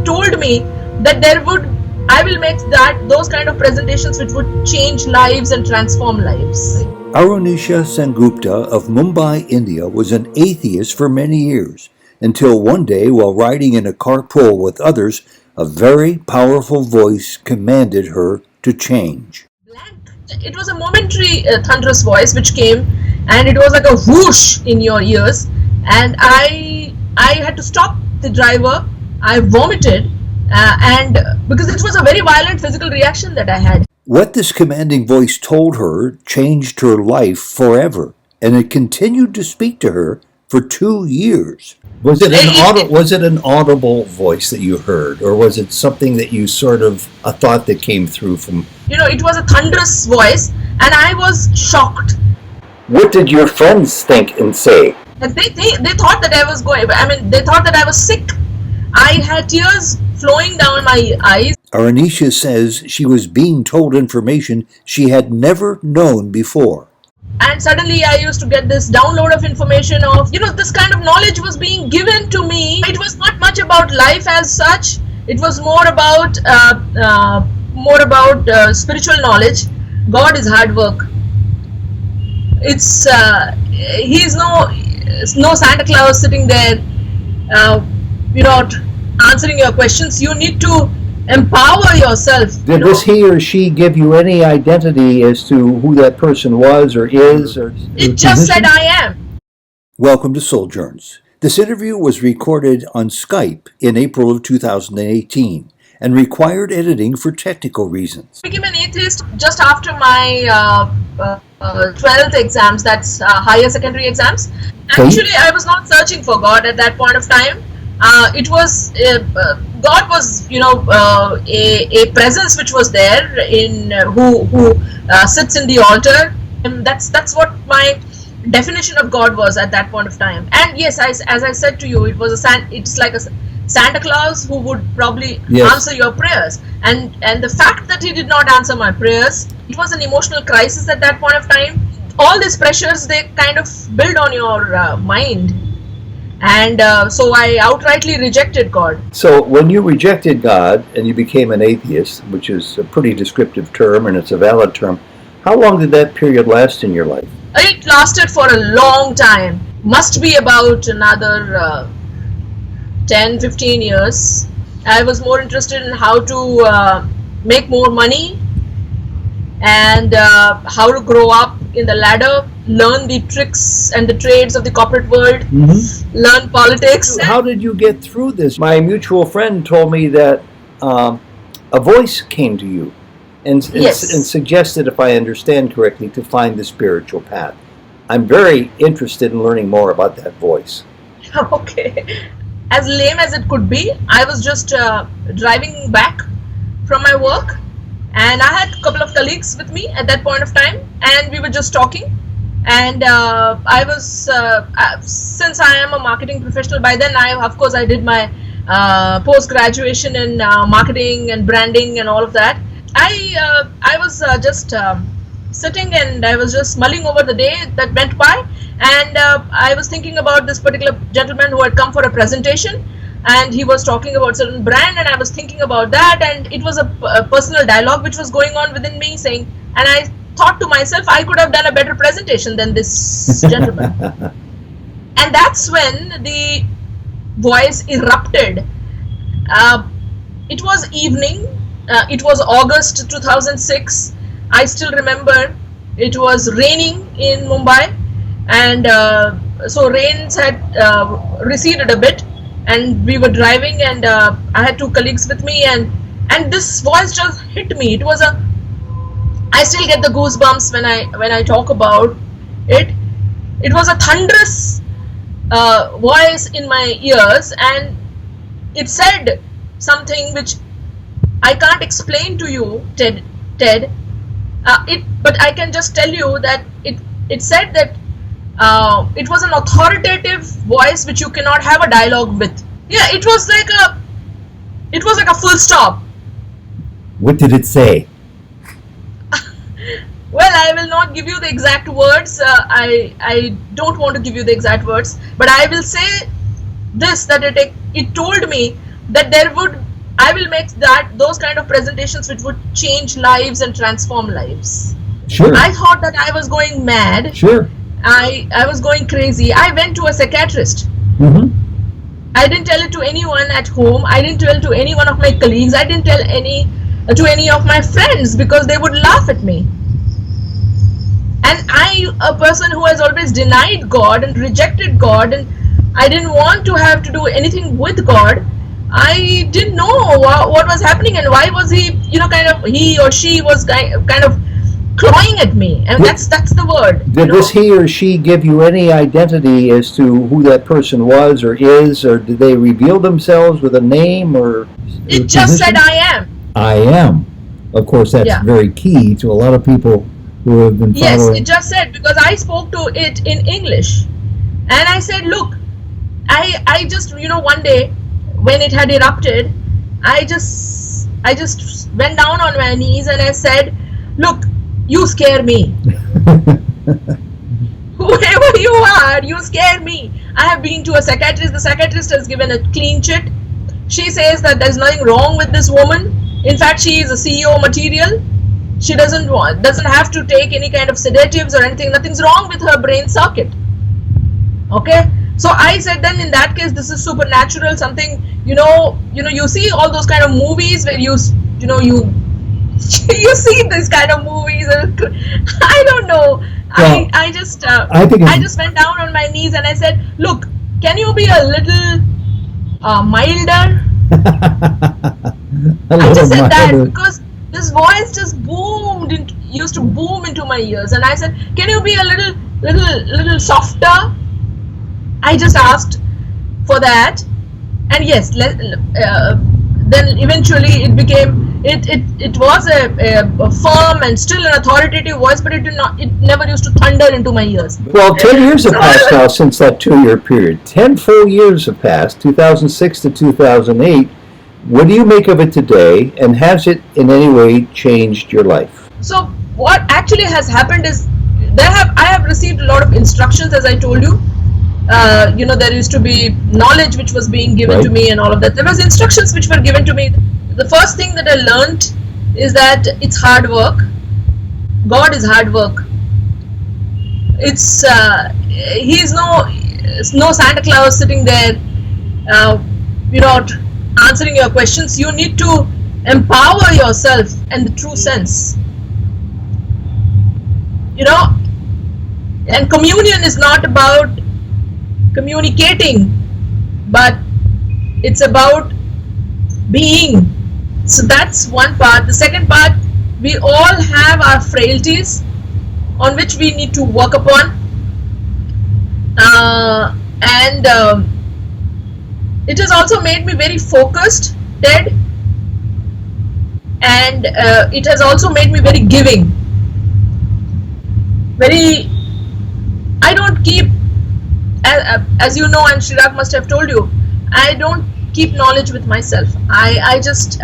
it told me that I will make those kind of presentations which would change lives and transform lives. Arunisha Sengupta of Mumbai, India was an atheist for many years, until one day while riding in a carpool with others, a very powerful voice commanded her to change. It was a momentary thunderous voice which came, and it was like a whoosh in your ears, and I had to stop the driver. I vomited, and because it was a very violent physical reaction that I had. What this commanding voice told her changed her life forever, and it continued to speak to her for 2 years. Was it an audible voice that you heard, or was it something that you sort of a thought that came through from? It was a thunderous voice, and I was shocked. What did your friends think and say? And they thought that I was they thought that I was sick. I had tears flowing down my eyes. Arunisha says she was being told information she had never known before. And suddenly I used to get this download of information of, this kind of knowledge was being given to me. It was not much about life as such. It was more about spiritual knowledge. God is hard work. He's no Santa Claus sitting there, answering your questions. You need to empower yourself. Did this he or she give you any identity as to who that person was or is? It just said I am. Welcome to Souljourns. This interview was recorded on Skype in April of 2018 and required editing for technical reasons. I became an atheist just after my 12th exams, that's higher secondary exams. Actually, I was not searching for God at that point of time. God was, a presence which was there in who sits in the altar. And that's what my definition of God was at that point of time. And yes, as I said to you, it's like a Santa Claus who would probably answer your prayers. And the fact that he did not answer my prayers, it was an emotional crisis at that point of time. All these pressures, they kind of build on your mind. And so I outrightly rejected God. So when you rejected God and you became an atheist, which is a pretty descriptive term and it's a valid term, how long did that period last in your life? It lasted for a long time. Must be about another 10-15 years. I was more interested in how to make more money and how to grow up in the ladder, learn the tricks and the trades of the corporate world, learn politics. How did you get through this? My mutual friend told me that a voice came to you and suggested, if I understand correctly, to find the spiritual path. I'm very interested in learning more about that voice. Okay. As lame as it could be, I was just driving back from my work, and I had a couple of colleagues with me at that point of time, and we were just talking. And I was, since I am a marketing professional by then, I did my post-graduation in marketing and branding and all of that. I was just sitting and I was just mulling over the day that went by, and I was thinking about this particular gentleman who had come for a presentation, and he was talking about certain brand, and I was thinking about that, and it was a personal dialogue which was going on within me, saying, and I thought to myself, I could have done a better presentation than this gentleman. And that's when the voice erupted. It was evening. It was August 2006. I still remember it was raining in Mumbai, and so rains had receded a bit, and we were driving, and I had two colleagues with me, and this voice just hit me. I still get the goosebumps when I talk about it. It was a thunderous voice in my ears, and it said something which I can't explain to you, Ted. But I can just tell you that it said that it was an authoritative voice which you cannot have a dialogue with. Yeah, it was like a full stop. What did it say? Well, I will not give you the exact words. I don't want to give you the exact words, but I will say this, that it told me that I will make those kind of presentations which would change lives and transform lives. Sure. I thought that I was going mad. Sure. I was going crazy. I went to a psychiatrist. Mm-hmm. I didn't tell it to anyone at home. I didn't tell it to any one of my colleagues. I didn't tell to any of my friends because they would laugh at me. And I, a person who has always denied God and rejected God, and I didn't want to have to do anything with God. I didn't know what was happening and why was he, he or she was kind of clawing at me, and that's the word. Did this he or she give you any identity as to who that person was or is, or did they reveal themselves with a name or? It just said, "I am." I am. Of course, that's very key to a lot of people who have been following. Yes, it just said, because I spoke to it in English, and I said, "Look, I just one day when it had erupted, I just went down on my knees and I said, look, you scare me. Whoever you are, you scare me. I have been to a psychiatrist. The psychiatrist has given a clean chit. She says that there's nothing wrong with this woman. In fact, she is a CEO material. She doesn't have to take any kind of sedatives or anything. Nothing's wrong with her brain circuit. Okay. So I said, then in that case, this is supernatural. Something, you see all those kind of movies where you see this kind of movies. I don't know. Well, I just went down on my knees and I said, look, can you be a little milder? I just said that because this voice just used to boom into my ears, and I said, can you be a little softer? I just asked for that, and yes, then eventually it became it was a firm and still an authoritative voice, but it never used to thunder into my ears. Well, 10 years have passed now since that 2-year period. 10 full years have passed, 2006 to 2008. What do you make of it today, and has it in any way changed your life? So what actually has happened is I have received a lot of instructions, as I told you. There used to be knowledge which was being given to me and all of that. There was instructions which were given to me. The first thing that I learned is that it's hard work. God is hard work. It's He's no Santa Claus sitting there, answering your questions. You need to empower yourself in the true sense. And communion is not about communicating, but it's about being. So that's one part. The second part, we all have our frailties on which we need to work upon, and it has also made me very focused, Ted, and it has also made me very giving. I don't keep, as you know, and Shrirak must have told you, I don't keep knowledge with myself. I just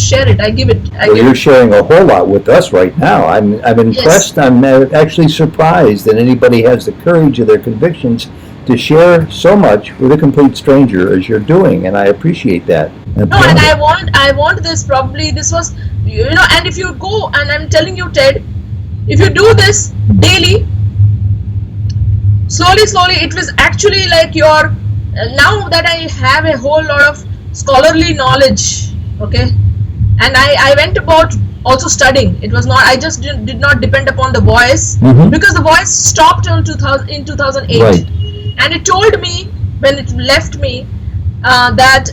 share it. I give it. You're sharing a whole lot with us right now. I'm impressed. Yes. I'm actually surprised that anybody has the courage of their convictions to share so much with a complete stranger as you're doing, and I appreciate that. No, and I want this. Probably this was, and if you go, and I'm telling you, Ted, if you do this daily, slowly, it was actually like your. Now that I have a whole lot of scholarly knowledge, okay, and I went about also studying. It was not, I just did not depend upon the voice, because the voice stopped in 2008, right. And it told me when it left me that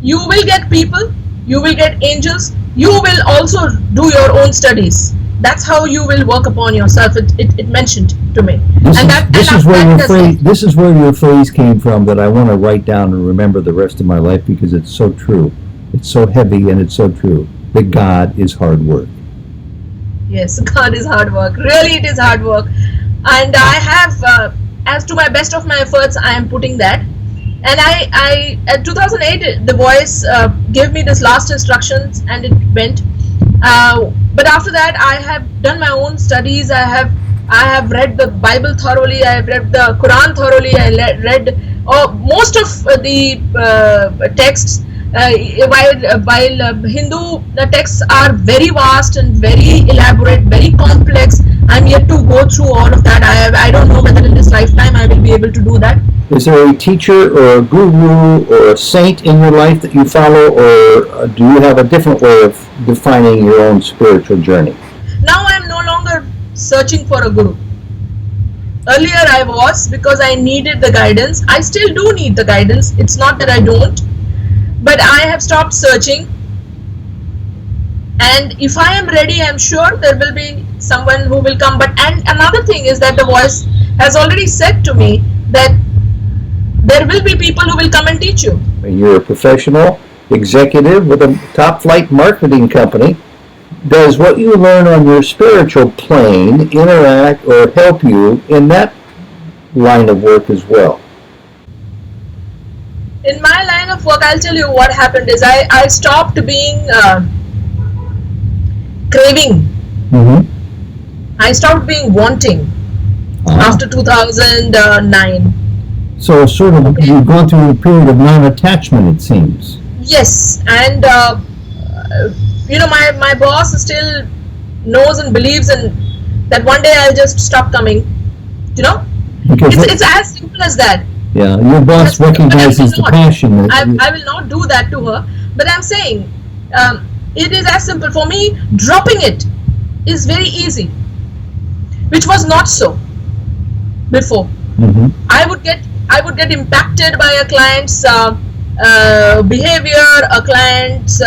you will get people, you will get angels, you will also do your own studies. That's how you will work upon yourself. It mentioned to me. This is where your phrase came from that I want to write down and remember the rest of my life, because it's so true. It's so heavy and it's so true. That God is hard work. Yes, God is hard work. Really, it is hard work. And I have, as to my best of my efforts, I am putting that. And I at 2008, the voice gave me this last instructions, and it went. But after that, I have done my own studies. I have read the Bible thoroughly. I have read the Quran thoroughly. I read most of the texts. while Hindu texts are very vast and very elaborate, very complex, I'm yet to go through all of that. I don't know whether in this lifetime I will be able to do that. Is there a teacher or a guru or a saint in your life that you follow, or do you have a different way of defining your own spiritual journey? Now I am no longer searching for a guru. Earlier I was, because I needed the guidance. I still do need the guidance. It's not that I don't. But I have stopped searching. And if I am ready, I'm sure there will be someone who will come. And another thing is that the voice has already said to me that there will be people who will come and teach you. You're a professional executive with a top flight marketing company. Does what you learn on your spiritual plane interact or help you in that line of work as well? In my line of work, I'll tell you what happened is I stopped being craving. Mm-hmm. I stopped being wanting after 2009. So sort of you've gone through a period of non-attachment, it seems. Yes, and my boss still knows and believes in that one day I'll just stop coming. Because it's as simple as that. Yeah, your boss recognizes the passion. I will not do that to her. But I'm saying, it is as simple. For me, dropping it is very easy, which was not so before. Mm-hmm. I would get impacted by a client's behavior, a client's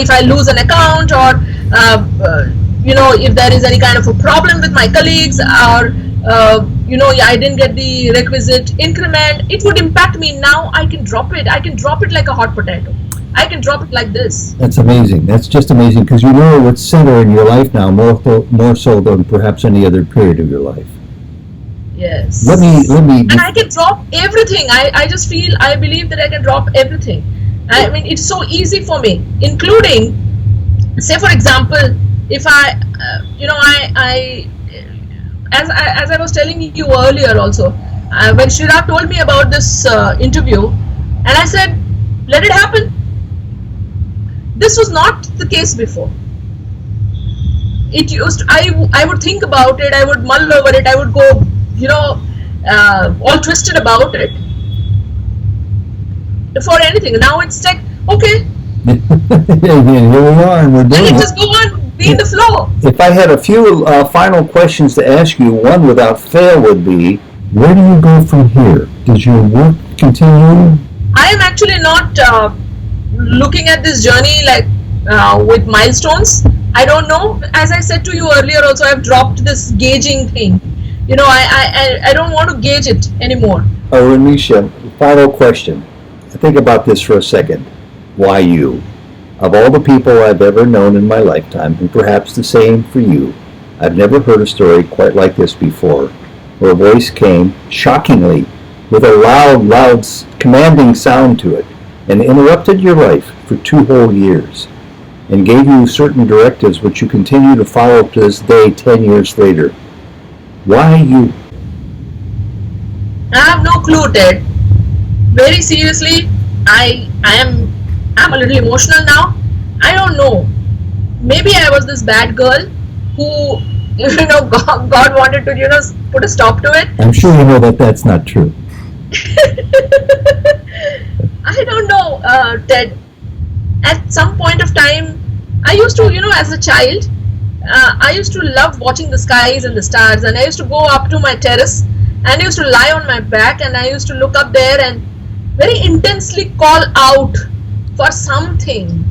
if I lose an account, or if there is any kind of a problem with my colleagues, or I didn't get the requisite increment, it would impact me. Now I can drop it. I can drop it like a hot potato. I can drop it like this. That's amazing. That's just amazing, because you know what's center in your life now more so than perhaps any other period of your life. Yes. Let me. And I can drop everything. I believe that I can drop everything. I mean, it's so easy for me, including, say for example, if as I was telling you earlier also, when Shira told me about this interview, and I said, let it happen. This was not the case before. I would think about it, I would mull over it, I would go, all twisted about it for anything. Now it's like, okay. Here we are, and we're doing it. Just go on, be in the flow. If I had a few final questions to ask you, one without fail would be, where do you go from here? Does your work continue? I am actually not looking at this journey like with milestones. I don't know. As I said to you earlier also, I've dropped this gauging thing. I don't want to gauge it anymore. Arunisha, final question. Think about this for a second. Why you? Of all the people I've ever known in my lifetime, and perhaps the same for you, I've never heard a story quite like this before, where a voice came, shockingly, with a loud, commanding sound to it, and interrupted your life for 2 whole years, and gave you certain directives which you continue to follow to this day, 10 years later. Why you? I have no clue, Ted. Very seriously, I'm a little emotional now. I don't know. Maybe I was this bad girl who, God wanted to, put a stop to it. I'm sure you know that that's not true. I don't know, Ted. At some point of time, I used to, as a child, I used to love watching the skies and the stars, and I used to go up to my terrace and I used to lie on my back and I used to look up there and very intensely call out for something.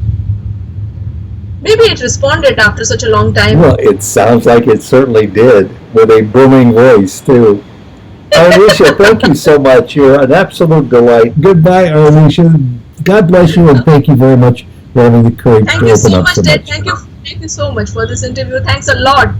Maybe it responded after such a long time. Well, it sounds like it certainly did, with a booming voice too. Arunisha, thank you so much. You're an absolute delight. Goodbye, Arunisha. God bless you, and thank you very much for having the courage to open up so much. Thank you so much, Ted. Thank you so much for this interview. Thanks a lot.